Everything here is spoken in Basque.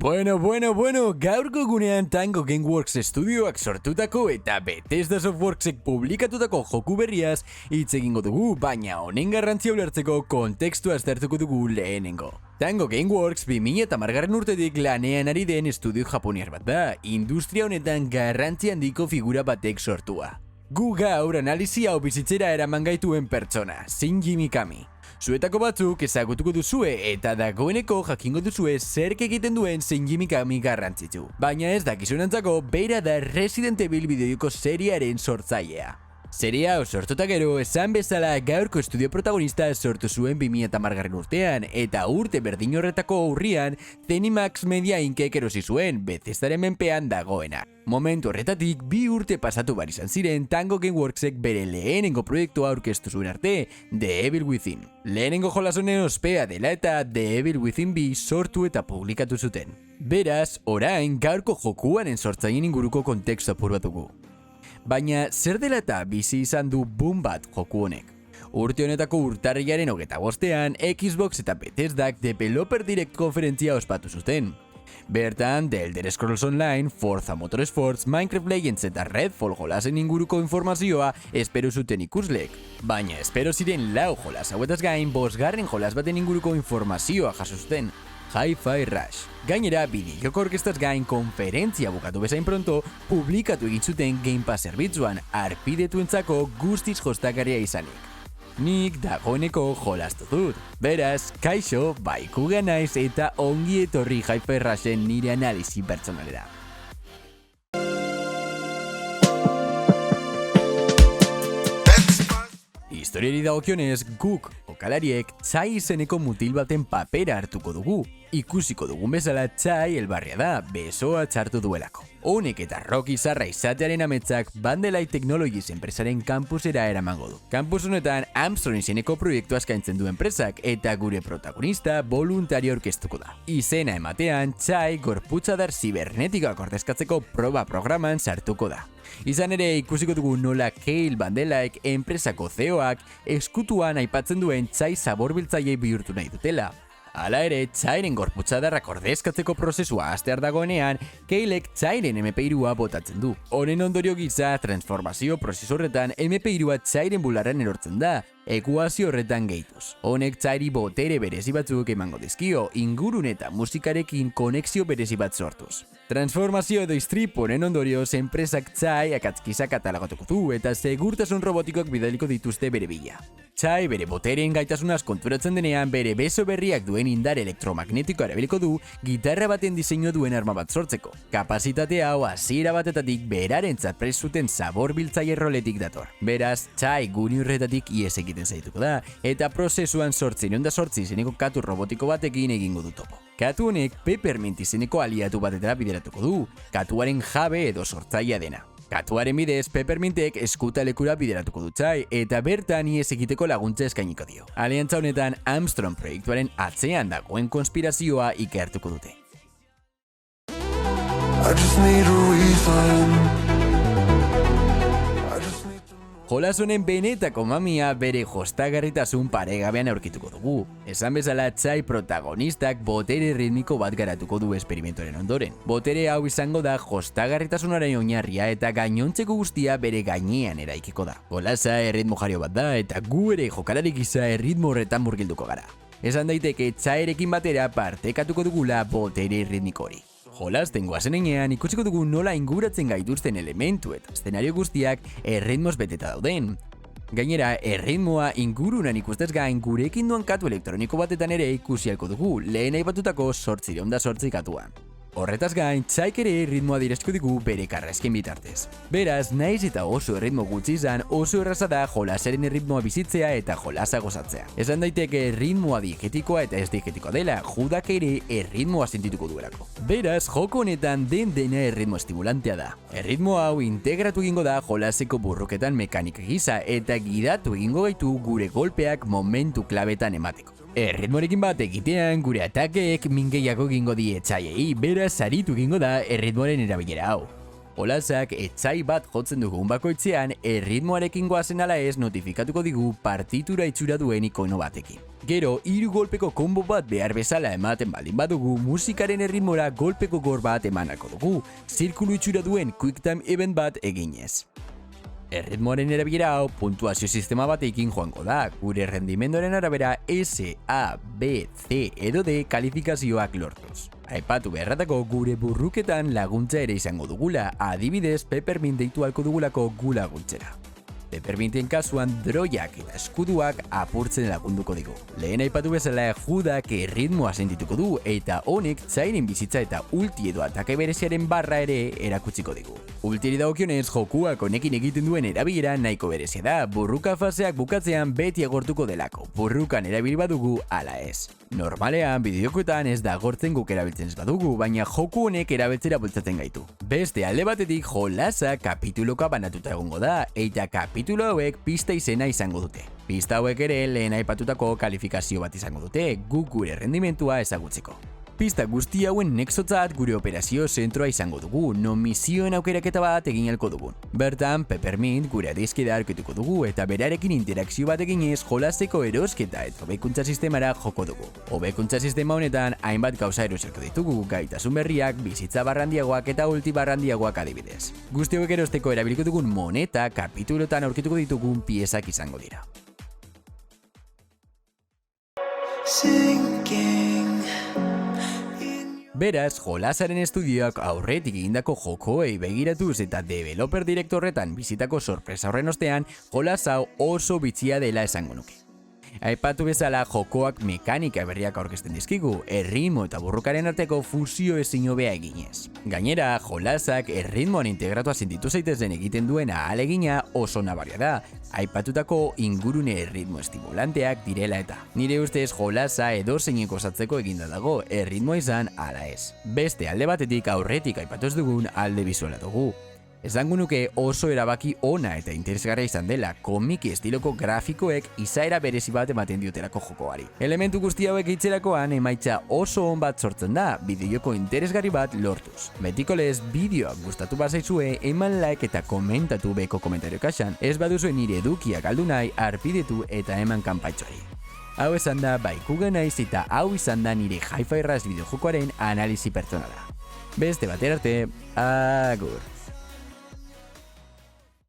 Bueno, gaurko gunean Tango Gameworks Studioak sortutako eta Bethesda Softworksek publikatutako joku berriaz hitz egingo dugu, baina honen garrantzia ulertzeko kontekstua aztertuko dugu lehenengo. Tango Gameworks 2010 urtetik lanean ari den estudio japoniar bat da, industria honetan garrantzi handiko figura batek sortua. Gu gaur analizia hau bizitzera eraman gaituen pertsona, Shinji Mikami. Zuetako batzuk ezagutuko duzue eta dagoeneko jakingo duzue zerk egiten duen Shinji Mikami garrantzitsu. Baina ez dakizunantzako beira da Resident Evil bideojoko seriaren sortzailea. Seria hau sortuta gero, esan bezala gaurko estudio protagonista sortu zuen 2010 urtean eta urte berdin horretako urrian Zenimax Media Incek erosi zuen Bethesdaren menpean dagoena. Momentu horretatik 2 urte pasatu bar izan ziren Tango Gameworksek bere lehenengo proiektua aurkeztu zuen arte, The Evil Within. Lehenengo jolas honen ospea dela eta The Evil Within 2 sortu eta publikatu zuten. Beraz, orain gaurko jokuaren sortzaileen inguruko kontekstu apur bat dugu. Baina zer dela eta bizi izan du boom bat joku honek? Urte honetako urtarrilaren 25ean Xbox eta Bethesdak Developer Direct konferentzia ospatu zuten. Bertan, The Elder Scrolls Online, Forza Motorsports, Minecraft Legends eta Redfall jolasen inguruko informazioa espero zuten ikuslek. Baina espero ziren 4 jolas hauetaz gain 5. jolas baten inguruko informazioa jaso zuten. Hi-Fi Rush. Gainera, bideojoko orkestaz gain konferentzia bukatu bezain pronto, publikatu egin zuten Game Pass zerbitzuan arpidetuentzako guztiz jostagarria izanik. Nik dagoeneko jolastu dut. Beraz, kaixo, baikuga naiz eta ongi etorri Hi-Fi Rushen nire analizi pertsonalera. Historiari dagokionez, guk, jokalariek, Chai izeneko mutil baten papera hartuko dugu. Ikusiko dugun bezala Chai elbarria da, besoa txartu duelako. Honek eta Rocky Zarra izatearen ametsak Bandelight Technologies enpresaren kampusera eramango du. Kampus honetan Armstrong izeneko proiektua eskaintzen du enpresak eta gure protagonista voluntario orkestuko da. Izena ematean Chai gorputzadar zibernetikak ordezkatzeko proba programan sartuko da. Izan ere ikusiko dugu nola Cale Bandelight enpresako CEOak eskutuan aipatzen duen Chai zaborbiltzaile bihurtu nahi dutela. Hala ere, Chairen gorputzadarrak ordezkatzeko prozesua hastear dagoenean, Calek Chairen MP3a botatzen du. Honen ondorio gisa, transformazio prozesu horretan MP3a Chairen bularran erortzen da, ekuazio horretan gehituz. Honek Chairi botere berezi batzuk emango dizkio, ingurun eta musikarekin konexio berezi bat sortuz. Transformazio edo istrip honen ondorioz, enpresak Chai akatzkizak katalagatuko du eta segurtasun robotikoak bidaliko dituzte bere bila. Chai bere botereen gaitasunaz konturatzen denean bere beso berriak duen indar elektromagnetikoa erabiliko du gitarra baten diseinu duen arma bat sortzeko. Kapasitate hau hasiera batetatik berarentzat prest zuten zaborbiltzaile roletik dator. Beraz, Chai guni horretatik ies egiten zaituko da eta prozesuan 808 izeneko katu robotiko batekin egingo du topo. Katu honek Peppermint izeneko aliatu batetara bideratuko du, katuaren jabe edo sortzailea dena. Katuaren bidez, Peppermintek eskutalekura bideratuko du Chai eta bertan ies egiteko laguntza eskainiko dio. Aliantza honetan Armstrong proiektuaren atzean dagoen konspirazioa ikertuko dute. Jolas honen benetako mamia bere jostagarritasun paregabean aurkituko dugu. Esan bezala Chai protagonistak botere ritmiko bat garatuko du esperimentoren ondoren. Botere hau izango da jostagarritasunaren oinarria eta gainontzeko guztia bere gainean eraikiko da. Jolasa erritmo jario bat da eta gu ere jokalari gisa erritmo horretan murgilduko gara. Esan daiteke Chairekin batera partekatuko dugula botere ritmiko hori. Jolasten goazen enean ikusiko dugu nola inguratzen gaituzten elementu eta eszenario guztiak erritmoz beteta dauden. Gainera, erritmoa ingurunan ikustez gain gurekin duan katu elektroniko batetan ere ikusi ahalko dugu lehen aipatutako 808 katuan. Horretaz gain, Chaik ere ritmoa direzko digu bere karrasken bitartez. Beraz, naiz eta oso erritmo gutxi izan, oso erraza da jolasaren erritmoa bizitzea eta jolasa gozatzea. Esan daiteke ritmoa digetikoa eta ez digetikoa dela, judak ere erritmoa sentituko duelako. Beraz, joko honetan dena erritmo estimulantea da. Erritmo hau integratu egingo da jolaseko burruketan mekanika gisa eta gidatu egingo gaitu gure golpeak momentu klabetan emateko. Erritmorekin bat egitean gure atakeek min gehiago egingo die Chaiei, beraz saritu egingo da erritmoren erabilera hau. Jolasak etsai bat jotzen dugun bakoitzean, erritmoarekin goazen ala ez notifikatuko digu partitura itxura duen ikono batekin. Gero, 3 golpeko konbo bat behar bezala ematen baldin badugu, musikaren erritmora golpeko gor bat emanako dugu, zirkulu itxura duen QuickTime event bat eginez. Erritmoaren erabilera hau puntuazio sistema batekin joango da, gure rendimenduaren arabera S, A, B, C edo D kalifikazioak lortuz. Aipatu beharratako gure burruketan laguntza ere izango dugula, adibidez Peppermint deitu halko dugulako gu laguntzera. Pepperminten kasuan droiak eta eskuduak apurtzen lagunduko digu. Lehen aipatu bezala Judak erritmoa sentituko du eta honek Tsairen bizitza eta ulti edo atake bereziaren barra ere erakutsiko digu. Ultiri dagokionez jokuak honekin egiten duen erabilera nahiko berezia da, burruka faseak bukatzean beti agortuko delako, burrukan erabil badugu ala ez. Normalean, bideokoetan ez da agortzen guk erabiltzen ez badugu, baina joku honek erabiltzera bultzatzen gaitu. Beste alde batetik jolasa kapituloka banatuta egongo da, eta kapitulo hauek pista izena izango dute. Pista hauek ere lehen aipatutako kalifikazio bat izango dute, guk gure rendimentua ezagutzeko. Pista guzti hauen nexotzat gure operazio zentroa izango dugu, non misioen aukeraketa bat egin halko dugun. Bertan, Peppermint gure adizkida aurkituko dugu eta berarekin interakzio bat eginez jolaseko erosketa eta hobekuntza sistemara joko dugu. Hobekuntza sistema honetan hainbat gauza eroserko ditugu, gaitasun berriak, bizitza barrandiagoak eta ulti barrandiagoak adibidez. Guzti hauek erosteko erabiliko dugun moneta kapitulotan aurkituko ditugun piezak izango dira. Beraz, jolasaren estudioak aurretik egindako jokoei begiratuz eta developer direktorretan bizitako sorpresa horren ostean, jolas hau oso bitxia dela esango nuke. Aipatu bezala jokoak mekanika berriak aurkezten dizkigu, erritmo eta burrukaren arteko fusio ezin hobea eginez. Gainera, jolasak erritmoan integratua sentitu zaitezen egiten duen ahalegina oso nabaria da, aipatutako ingurune erritmo estimulanteak direla eta. Nire ustez jolasa edozeinek osatzeko eginda dago, erritmoa izan ala ez. Beste alde batetik aurretik aipatu ez dugun alde bizuala dugu. Esango nuke oso erabaki ona eta interesgarria izan dela, komiki estiloko grafikoek izaera berezi bat ematen diotelako jokoari. Elementu guzti hauek itzerakoan emaitza oso on bat sortzen da, bideoko interesgarri bat lortuz. Betiko lez, bideoak gustatu bazaizue, eman like eta komentatu beko komentario kaxan, ez baduzue nire edukiak galdu nahi, arpidetu eta eman kanpaitxoari. Hau esan da, baikuga naiz eta hau izan da nire Hi-Fi Rush bideojokoaren analizi pertsonala. Beste batera arte, agur!